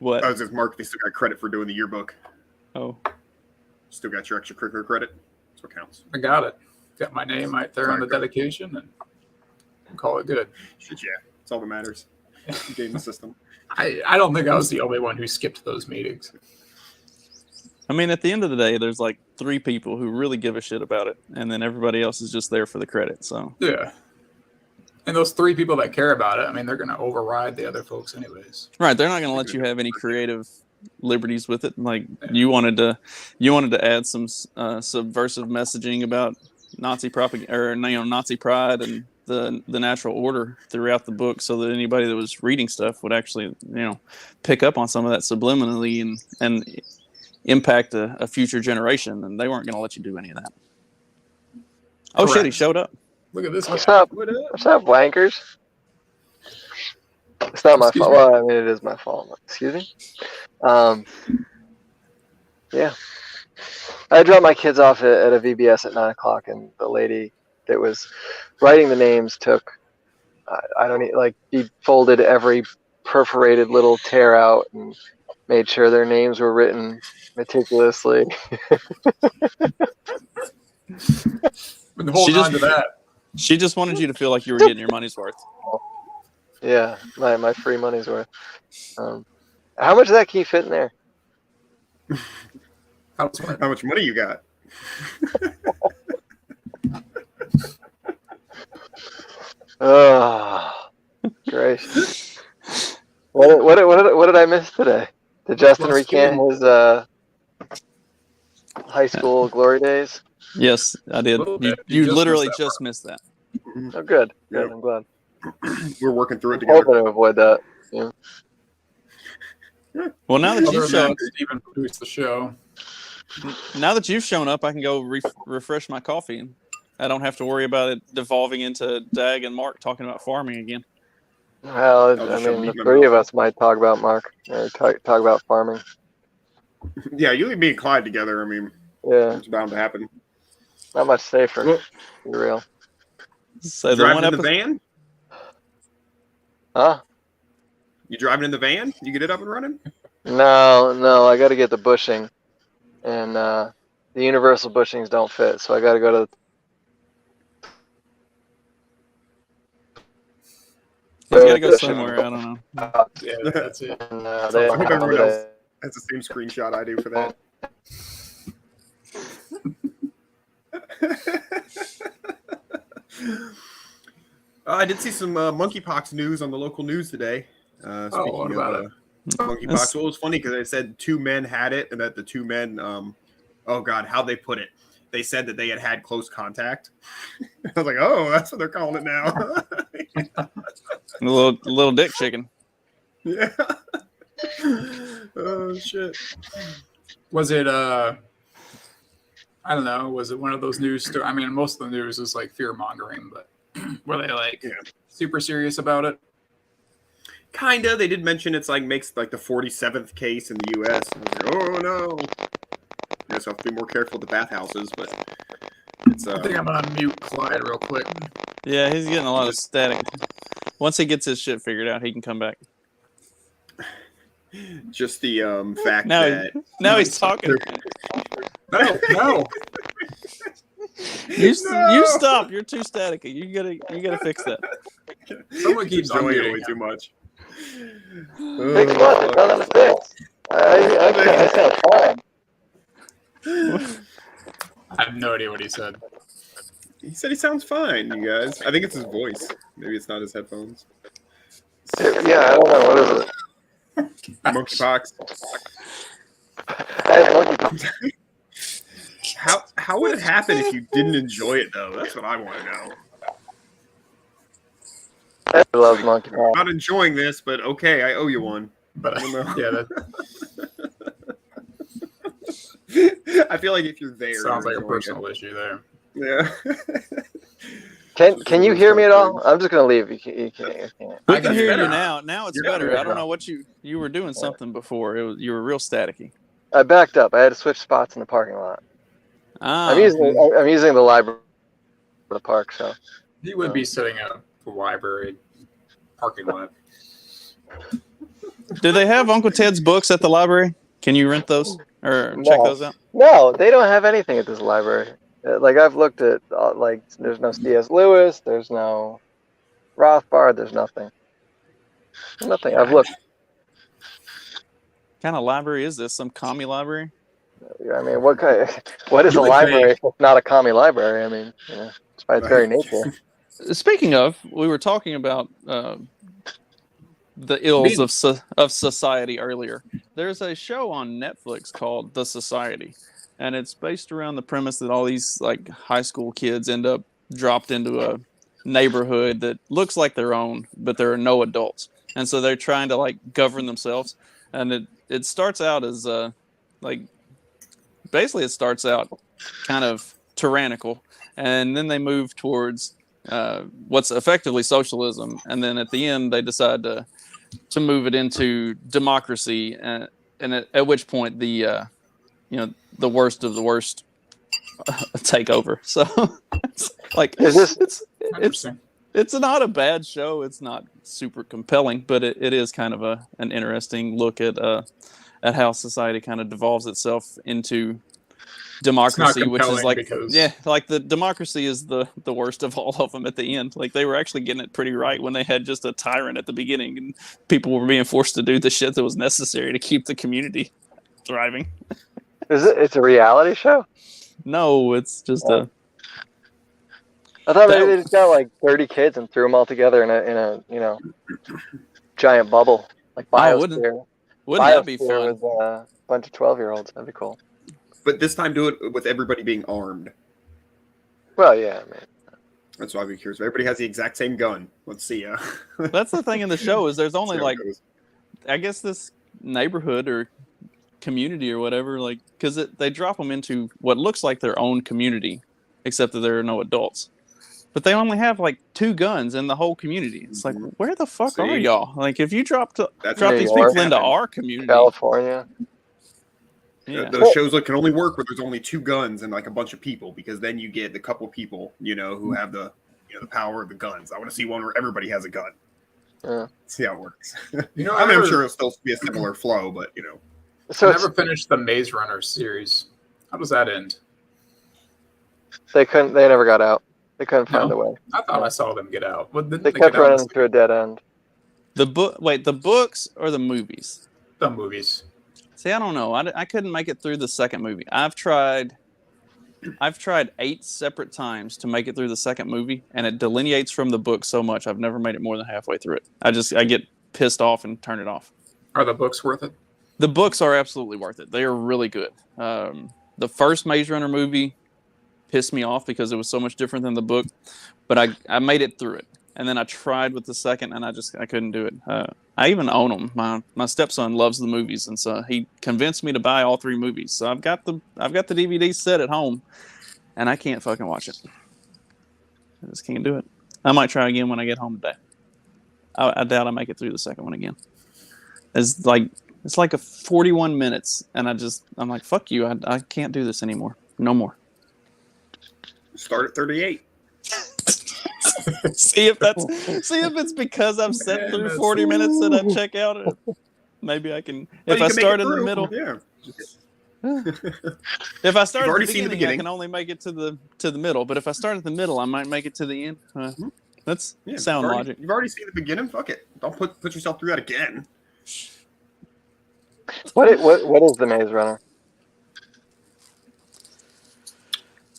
What? I was just Mark. They still got credit for doing the yearbook. Oh, Still got your extracurricular credit. That's what counts. I got it. Got my name right there on the dedication, and call it good. Shit, yeah. That's all that matters. Game the system. I don't think I was the only one who skipped those meetings. I mean, at the end of the day, there's like 3 people who really give a shit about it, and then everybody else is just there for the credit. So Yeah. And those 3 people that care about it, I mean, they're going to override the other folks anyways. right, they're not going to let you have any creative liberties with it. Like you wanted to add some subversive messaging about Nazi propaganda or Nazi pride and the natural order throughout the book, so that anybody that was reading stuff would actually pick up on some of that subliminally and impact a future generation. And they weren't going to let you do any of that. Oh Correct. shit, he showed up. Look at this guy. What's up? What's up, wankers? It's not my Excuse fault. me? Well, I mean, it is my fault. Excuse me. Yeah. I dropped my kids off at a VBS at 9:00, and the lady that was writing the names took, he folded every perforated little tear out and made sure their names were written meticulously. Been holding on to that. She just wanted you to feel like you were getting your money's worth. Yeah, my free money's worth. How much of that can you fit in there? How much money you got? Oh, gracious. What did I miss today? Did Justin recant his high school glory days? Yes, I did. You just literally missed that just missed that. Oh, good. Yeah. I'm glad. We're working through it I'm together. hoping to avoid that. Yeah. Well, now that Other you've than shown, that, Steven produced the show. now that you've shown up, I can go refresh my coffee. I don't have to worry about it devolving into Dag and Mark talking about farming again. Well, I'll I just show mean, me the my 3 of mouth. us might talk about Mark or talk about farming. Yeah, you and me and Clyde together. I mean, Yeah, it's bound to happen. not much safer. Well, To be real. So the driving one in the episode, van? Huh? You driving in the van? You get it up and running? No, I got to get the bushing, and the universal bushings don't fit, so I got to go to. he's got to go somewhere. I don't know. Yeah, that's it. And, I they hope don't have everyone else it. has the same screenshot I do for that. I did see some monkeypox news on the local news today. Speaking what about of monkeypox, That's- well, it was funny because they said 2 men had it, and that the 2 men, oh god, how'd they put it? They said that they had close contact. I was like, oh, that's what they're calling it now. A little dick chicken. Yeah. Oh shit. Was it I don't know, was it one of those news I mean, most of the news is like fear mongering, but were they like super serious about it? Kinda. They did mention it's like makes like the 47th case in the U.S. I was like, oh no. I guess I'll have to be more careful at the bathhouses, but it's I think I'm gonna mute Clyde real quick. Yeah, he's getting a lot of static. Once he gets his shit figured out, he can come back. just the fact Now, that now he's talking. No. You No! stop. You're too staticky. You gotta fix that. Someone keeps enjoying it unmuting way him. too much. Fix what? It's not on the fix. I sound fine. I have no idea what he said. He said he sounds fine, you guys. I think it's his voice. Maybe it's not his headphones. Yeah, I don't know. What is it? Monkeypox. I had monkeypox. How would it happen if you didn't enjoy it though? That's what I want to know. I love monkeypox. I'm not enjoying this, but okay, I owe you one. But I don't know. yeah, that I feel like if you're there, sounds like you're a enjoying personal issue there. it. Yeah. Can you hear me at all? I'm just gonna leave. You can't. We I can got hear better. you now. Now it's You're better. better I don't now. know what you were doing something before. You were real staticky. I backed up. I had to switch spots in the parking lot. Ah, I'm using the library for the park. So He would be setting up a library parking lot. do they have Uncle Ted's books at the library? Can you rent those or check No. those out? no, they don't have anything at this library. Like I've looked at, like there's no C.S. Lewis, there's no Rothbard, there's nothing. Nothing. I've looked. What kind of library is this? Some commie library? I mean, what is a You would library think- if it's not a commie library? I mean, it's by its very nature. Speaking of, we were talking about the ills of society earlier. There's a show on Netflix called The Society, and it's based around the premise that all these like high school kids end up dropped into a neighborhood that looks like their own, but there are no adults, and so they're trying to like govern themselves. And it starts out as like basically it starts out kind of tyrannical, and then they move towards what's effectively socialism, and then at the end they decide to move it into democracy, and at which point the the worst of the worst take over. So it's like Is this- Interesting. it's not a bad show. It's not super compelling, but it is kind of an interesting look at how society kind of devolves itself into democracy, which is compelling like because- like the democracy is the worst of all of them at the end. Like they were actually getting it pretty right when they had just a tyrant at the beginning, and people were being forced to do the shit that was necessary to keep the community thriving. It's a reality show? No, it's just a I thought maybe they just got like 30 kids and threw them all together in a giant bubble like Oh, wouldn't Biosphere. that be Biosphere fun? with a bunch of 12-year-olds. That'd be cool. But this time, do it with everybody being armed. Well, yeah, man. That's why I'd be curious. Everybody has the exact same gun. Let's see. That's the thing in the show is there's only see how it like goes. I guess this neighborhood or community or whatever, like because they drop them into what looks like their own community, except that there are no adults. But they only have like 2 guns in the whole community. It's like, where the fuck See? are y'all? Like, if you drop That's New these York. people into our community, California. yeah. Those shows can only work where there's only 2 guns and like a bunch of people, because then you get the couple people, who have the power of the guns. I want to see one where everybody has a gun. Yeah. See how it works. You know, I mean, I'm never- sure it'll still be a similar flow, but So I it's, never finished the Maze Runner series. How does that end? they never got out. They couldn't find No. a way. I thought I saw them get out. But didn't They they kept get out in running through a dead end. The books or the movies? the movies? See, I don't know. I couldn't make it through the second movie. I've tried 8 separate times to make it through the second movie, and it delineates from the book so much. I've never made it more than halfway through it. I get pissed off and turn it off. Are the books worth it? The books are absolutely worth it. They are really good. The first Maze Runner movie pissed me off because it was so much different than the book, but I made it through it. And then I tried with the second, and I couldn't do it. I even own them. My stepson loves the movies, and so he convinced me to buy all 3 movies. So I've got the DVD set at home, and I can't fucking watch it. I just can't do it. I might try again when I get home today. I doubt I make it through the second one again. It's like a 41 minutes, and I'm like, fuck you. I can't do this anymore. No more. start at 38. see if it's because I've sat through 40 minutes that I check out. Maybe I can. Well, If you I can make start it in the through. middle, Yeah. if I start You've at already the seen the beginning, I beginning. can only make it to the middle. But if I start at the middle, I might make it to the end. That's sound logic. You've already seen the beginning. Fuck it. Don't put yourself through that again. What is the Maze Runner?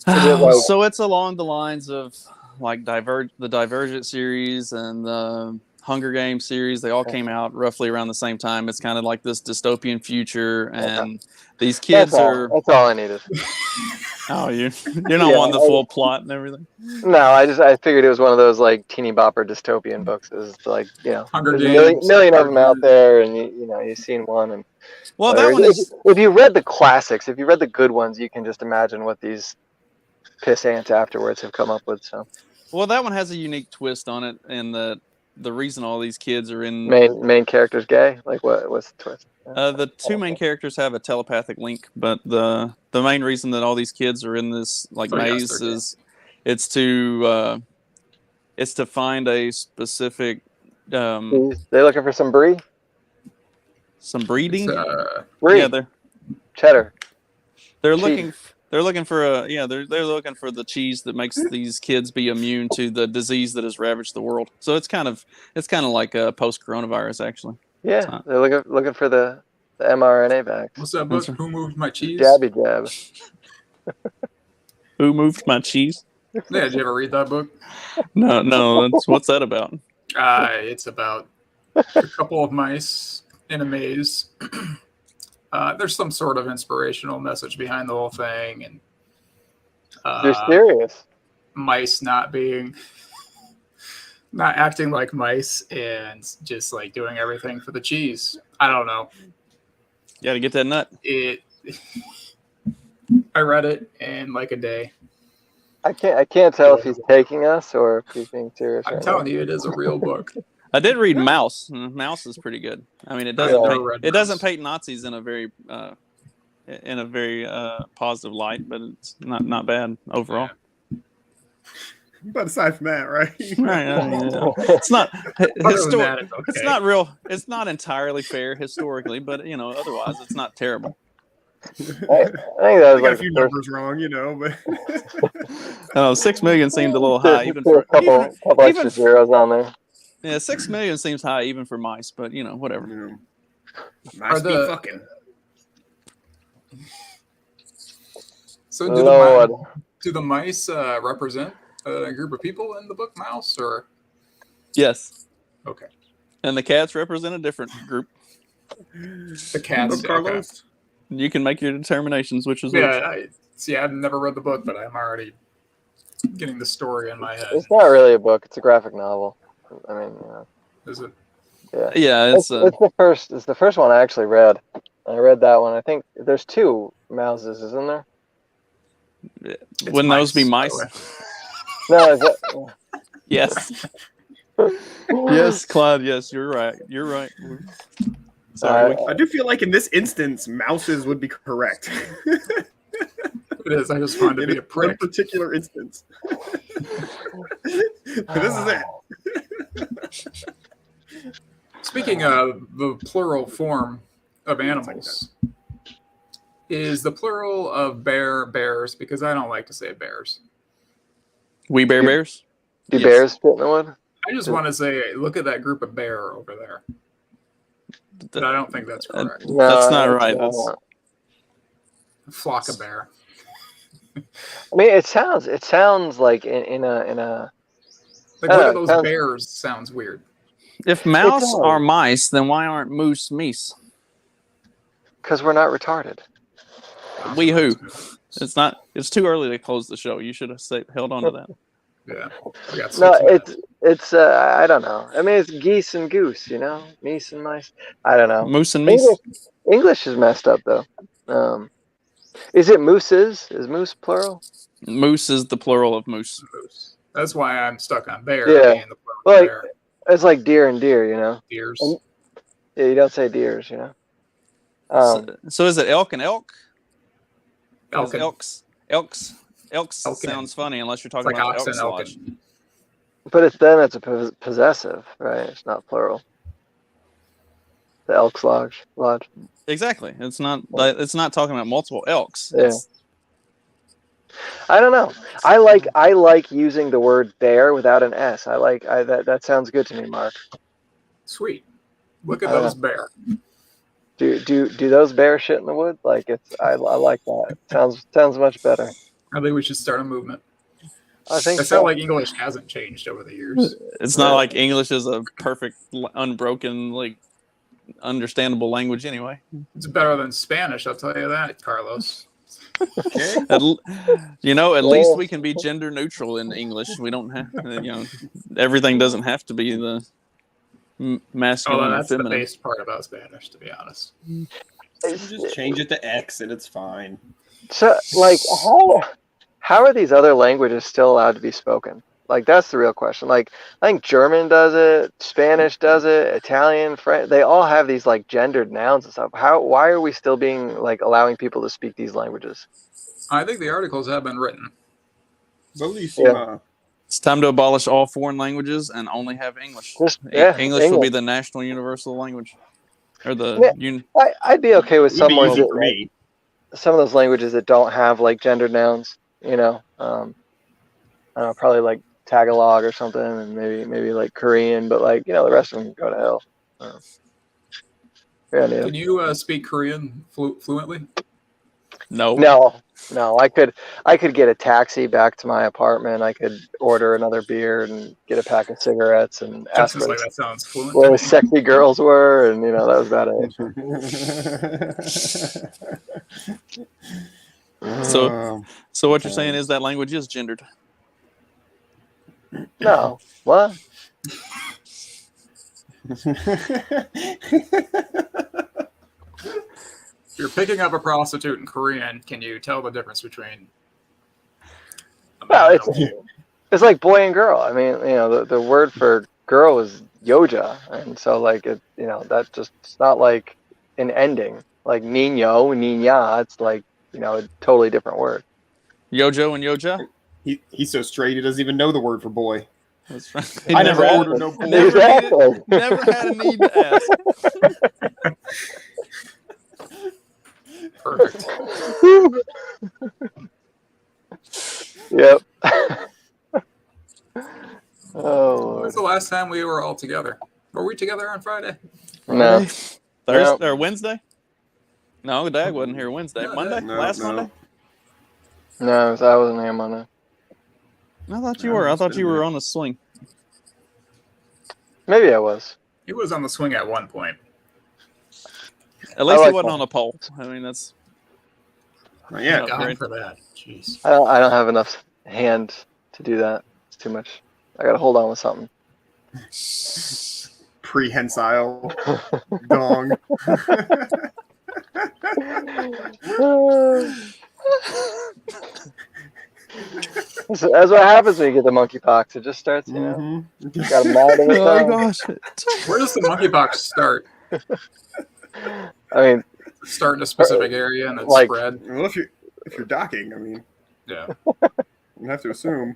Is it like- So it's along the lines of like the Divergent series and the Hunger Games series. They all came out roughly around the same time. It's kind of like this dystopian future, and these kids That's all I needed. Oh, you're not wanting the full plot and everything. No, I figured it was one of those like teeny bopper dystopian books. It's like, you know, Hunger there's Games, a million of them out there, and you know you've seen one. And Well, that one is. if you read the classics, if you read the good ones, you can just imagine what these piss ants afterwards have come up with. So Well, that one has a unique twist on it, and the reason all these kids are in main character's gay. Like what's the twist? the two main characters have a telepathic link, but the main reason that all these kids are in this like maze is it's to find a specific They're looking for some brie. Some breeding. Brie. Yeah, they're Cheddar. They're Cheese. looking. They're looking for they're looking for the cheese that makes these kids be immune to the disease that has ravaged the world. So it's kind of like a post coronavirus actually. Yeah, they're looking for the mRNA vax. What's that book? Who Moved My Cheese? Jabby jab. Who moved my cheese? Yeah, did you ever read that book? No. What's that about? It's about a couple of mice in a maze. There's some sort of inspirational message behind the whole thing, and You're serious? mice not acting like mice and just like doing everything for the cheese. I don't know. You got to get that nut. I read it in like a day. I can't tell if he's taking us or if he's being serious. I'm right telling now. you, it is a real book. I did read Mouse. Mouse is pretty good. I mean, it doesn't Yeah. paint, it doesn't paint Nazis in a very positive light, but it's not bad overall. But aside from that, right? Right, it's not that, it's okay. It's not real. It's not entirely fair historically, but otherwise it's not terrible. I think that I was got a like few the first, numbers wrong, but I know 6 million seemed a little high, even a for couple extra zeros on there. yeah. 6 million seems high even for mice, but whatever. Nice be fucking. So Lord. do the mice represent a group of people in the book Mouse, or Yes, okay, and the cats represent a different group. the cats? Look, Carlos. You can make your determinations, which is Yeah, I've never read the book, but I'm already getting the story in my head. It's not really a book; it's a graphic novel. I mean, Is it? yeah. Yeah, It's the first. It's the first one I actually read. I read that one. I think there's 2 mouses, isn't there? Wouldn't those be mice, mice? by the No, is that, Yes. Yes, Claude. Yes, you're right. You're right. Sorry. Alright. I do feel like in this instance, mouses would be correct. It is. I just wanted to In be a one prick. particular instance. This is it. Speaking of the plural form of animals, is the plural of bears? Because I don't like to say bears. We Bear Bears. do Yes. bears fit in the wood? I just want to say, look at that group of bear over there. But I don't think that's correct. No, That's not right. no. That's A flock of bear. I mean, it sounds like in a. Like, look at Oh, those sounds- bears. Sounds weird. if mouse does. are mice, then why aren't moose meese? Because we're not retarded. We who? It's not. It's too early to close the show. You should have held on to that. Yeah. We got 6 No, minutes. it's I don't know. I mean, it's geese and goose, meese and mice. I don't know. Moose and meese. English is messed up though. Is it mooses? Is moose plural? Moose is the plural of moose. That's why I'm stuck on bear. Yeah. Being the plural Well, of bear. It's like deer and deer, Deers. Yeah, you don't say deers, So is it elk and elk? 'Cause Elkin. Elks Elkin. sounds funny unless you're It's talking like about ox and elk lodge. elkin. But it's a possessive, right? It's not plural. The Elks Lodge. Exactly. It's not. It's not talking about multiple elks. Yeah. I don't know. I like using the word bear without an S. That sounds good to me, Mark. Sweet. Look at those bear. Do those bears shit in the wood? Like I like that. Sounds much better. I think we should start a movement. I think I feel like English hasn't changed over the years. It's not like English is a perfect, unbroken, like understandable language anyway. It's better than Spanish, I'll tell you that, Carlos. Okay. At least we can be gender neutral in English. We don't have, everything doesn't have to be the masculine Although and that's the feminine. base part about Spanish, to be honest. You just change it to X and it's fine. So, like, how are these other languages still allowed to be spoken? Like, that's the real question. Like, I think German does it, Spanish does it, Italian, French. They all have these like gendered nouns and stuff. Why are we still being like allowing people to speak these languages? I think the articles have been written. Bellissima. It's time to abolish all foreign languages and only have English. English will be the national universal language, or the I'd be okay with It would be someone easy for me. some of those languages that don't have like gendered nouns. I don't know, probably like Tagalog or something, and maybe like Korean, but like the rest of them can go to hell. Yeah, Can you speak Korean fluently? No, I could get a taxi back to my apartment. I could order another beer and get a pack of cigarettes and ask Sounds like that sounds fluent. where the sexy girls were, and that was about it. So what you're saying is that language is gendered. No, what? If you're picking up a prostitute in Korean, can you tell the difference between Well, it's like boy and girl. I mean, the word for girl is yoja, and so like that's just, it's not like an ending like niño, niña. It's like a totally different word. Yojo and yoja. He's so straight he doesn't even know the word for boy. That's right. I never ordered no boy. Never had a need to ask. perfect? Yep. Oh Lord. When's the last time we were all together? Were we together on Friday? No. Thursday or Wednesday? No, Dag wasn't here Wednesday. Monday? Last Monday? No, I wasn't here Monday. I thought you were. I thought you were on the swing. Maybe I was. He was on the swing at one point. At least I he like wasn't that. on a pole. I mean, that's Yeah. Down for that. Jeez. I don't have enough hand to do that. It's too much. I gotta hold on with something. Prehensile dong. That's what happens when you get the monkeypox. It just starts, got a mouth in its oh tongue. gosh. Where does the monkeypox start? I mean, Start in a specific area and then Like- spread. Well, if you're docking, I mean, Yeah. you have to assume.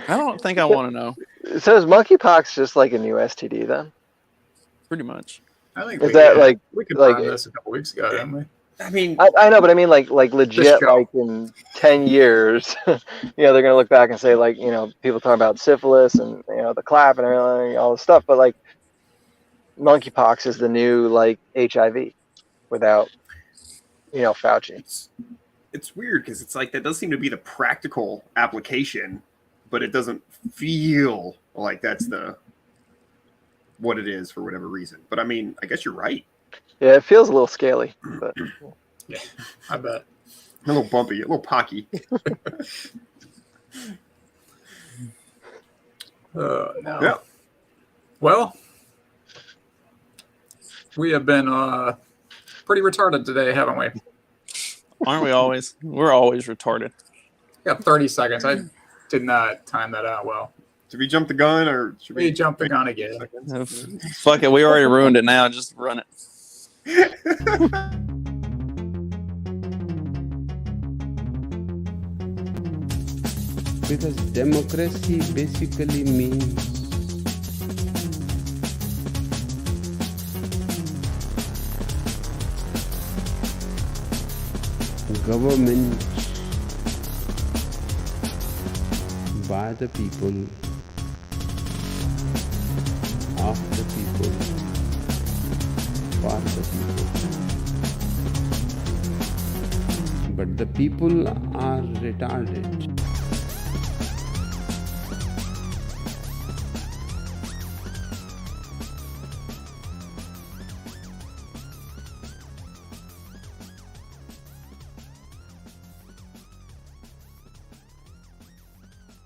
I don't think I want to know. so is monkeypox just like a new STD then? Pretty much. I think Is that like we could like- this a couple weeks ago, didn't we? I mean, I know, but I mean like legit, This show. like in 10 years, they're gonna look back and say like, people talking about syphilis and the clap and everything, all this stuff, but like monkeypox is the new like HIV without Fauci. it's weird because it's like that does seem to be the practical application, but it doesn't feel like that's what it is for whatever reason. But I mean, I guess you're right. Yeah, it feels a little scaly, but Yeah, I bet. A little bumpy, a little pocky. No. Yeah. Well, we have been pretty retarded today, haven't we? Aren't we always? We're always retarded. Got 30 seconds. I did not time that out well. Should we jump the gun or should We jumped the gun again. Fuck it. We already ruined it now. Just run it. Because democracy basically means government by the people, of the people, for the people. But the people are retarded.